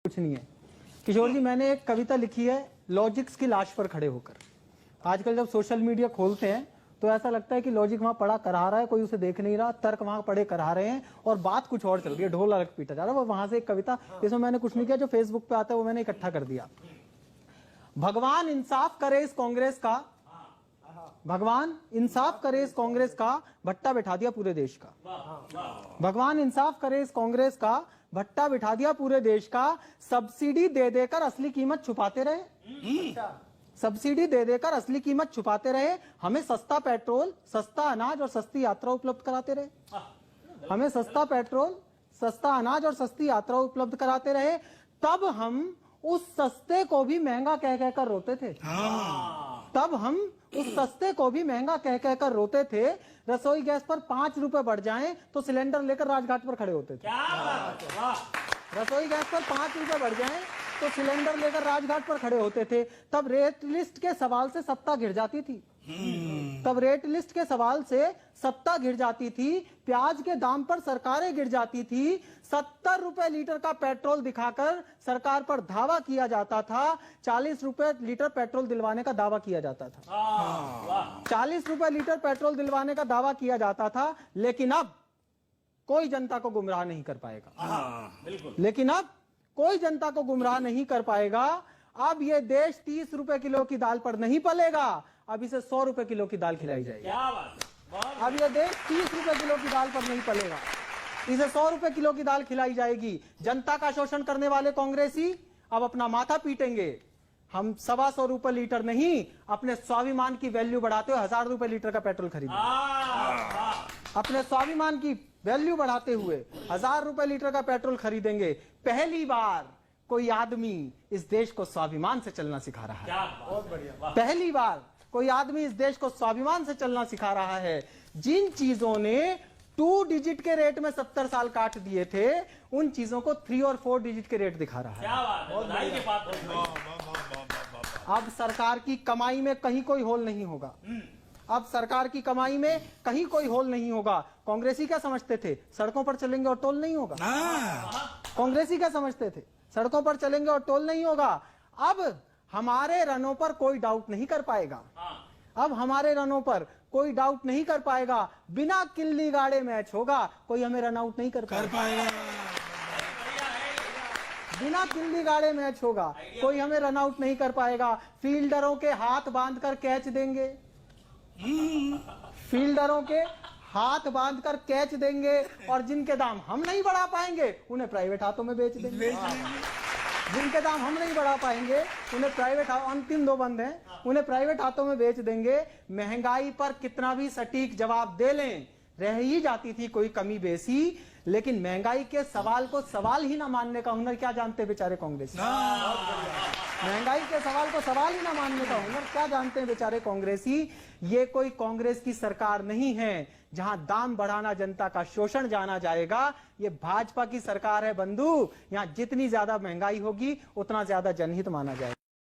कुछ नहीं है। किशोर जी, मैंने एक कविता लिखी है लॉजिक्स की लाश पर खड़े होकर। आजकल जब सोशल मीडिया खोलते हैं तो ऐसा लगता है कि लॉजिक वहां पड़ा करा रहा है, कोई उसे देख नहीं रहा, तर्क वहां पड़े करा रहे हैं और बात कुछ और चल रही है, ढोल अलग पीटा जा रहा है। वो वहां से एक कविता, इसमें मैंने कुछ नहीं किया, जो फेसबुक पे आता है वो मैंने इकट्ठा कर दिया। भगवान इंसाफ करे इस कांग्रेस का, भगवान इंसाफ करे इस कांग्रेस का, भट्टा बिठा दिया पूरे देश का। भगवान इंसाफ करे इस कांग्रेस का, भट्टा बिठा दिया पूरे देश का। सब्सिडी दे देकर असली कीमत छुपाते रहे, सब्सिडी दे देकर असली कीमत छुपाते रहे। हमें सस्ता पेट्रोल, सस्ता अनाज और सस्ती यात्रा उपलब्ध कराते रहे। हमें सस्ता पेट्रोल, सस्ता अनाज और सस्ती यात्रा उपलब्ध कराते रहे। तब हम उस सस्ते को भी महंगा कह कहकर रोते थे। तब हम उस सस्ते को भी महंगा कह कहकर रोते थे। रसोई गैस पर 5 रुपए बढ़ जाएं तो सिलेंडर लेकर राजघाट पर खड़े होते थे। रसोई गैस पर 5 रुपए बढ़ जाएं तो सिलेंडर लेकर राजघाट पर खड़े होते थे। तब रेट लिस्ट के सवाल से सत्ता गिर जाती थी। तब रेट लिस्ट के सवाल से सत्ता गिर जाती थी। प्याज के दाम पर सरकारें गिर जाती थी। 70 रुपए लीटर का पेट्रोल दिखाकर सरकार पर धावा किया जाता था। 40 रुपए लीटर पेट्रोल दिलवाने का दावा किया जाता था। 40 रुपए लीटर पेट्रोल दिलवाने का दावा किया जाता था। लेकिन अब कोई जनता को गुमराह नहीं कर पाएगा। लेकिन अब कोई जनता को गुमराह नहीं कर पाएगा। अब ये देश 30 रुपए किलो की दाल पर नहीं पलेगा, अब इसे 100 रुपए किलो की दाल खिलाई जाएगी। अब ये देश 30 रुपए किलो की दाल पर नहीं पलेगा, इसे 100 रुपए किलो की दाल खिलाई जाएगी। जनता का शोषण करने वाले कांग्रेसी अब अपना माथा पीटेंगे। हम 125 रुपए लीटर नहीं, अपने स्वाभिमान की वैल्यू बढ़ाते हुए 1000 रुपए लीटर का पेट्रोल खरीदेंगे। अपने स्वाभिमान की वैल्यू बढ़ाते हुए 1000 रुपए लीटर का पेट्रोल खरीदेंगे। पहली बार कोई आदमी इस देश को स्वाभिमान से चलना सिखा रहा है। बहुत बढ़िया। पहली बार कोई आदमी इस देश को स्वाभिमान से चलना सिखा रहा है। जिन चीजों ने 2 डिजिट के रेट में 70 साल काट दिए थे, उन चीजों को 3 और 4 डिजिट के रेट दिखा रहा है। अब सरकार की कमाई में कहीं कोई होल नहीं होगा। अब सरकार की कमाई में कहीं कोई होल नहीं होगा। कांग्रेसी क्या समझते थे, सड़कों पर चलेंगे और टोल नहीं होगा। कांग्रेसी क्या समझते थे, सड़कों पर चलेंगे और टोल नहीं होगा। अब हमारे रनों पर कोई डाउट नहीं कर पाएगा। अब हमारे रनों पर कोई डाउट नहीं कर पाएगा। बिना किल्ली गाड़े मैच होगा, कोई हमें रन आउट नहीं कर पाएगा। बिना किल्ली गाड़े मैच होगा, कोई हमें रन आउट नहीं कर पाएगा। फील्डरों के हाथ बांधकर कैच देंगे, फील्डरों के हाथ बांधकर कैच देंगे। और जिनके दाम हम नहीं बढ़ा पाएंगे, उन्हें प्राइवेट हाथों में बेच देंगे। जिनके दाम हम नहीं बढ़ा पाएंगे, उन्हें प्राइवेट, अंतिम 2 बंद हैं, उन्हें प्राइवेट हाथों में बेच देंगे। महंगाई पर कितना भी सटीक जवाब दे लें, रह ही जाती थी कोई कमी बेसी। लेकिन महंगाई के सवाल को सवाल ही ना मानने का हुनर क्या जानते बेचारे कांग्रेसी। महंगाई के सवाल को सवाल ही ना मानने का हुनर क्या जानते हैं बेचारे कांग्रेसी। ये कोई कांग्रेस की सरकार नहीं है जहां दाम बढ़ाना जनता का शोषण जाना जाएगा। ये भाजपा की सरकार है बंधु। यहां जितनी ज्यादा महंगाई होगी उतना ज्यादा जनहित माना जाएगा।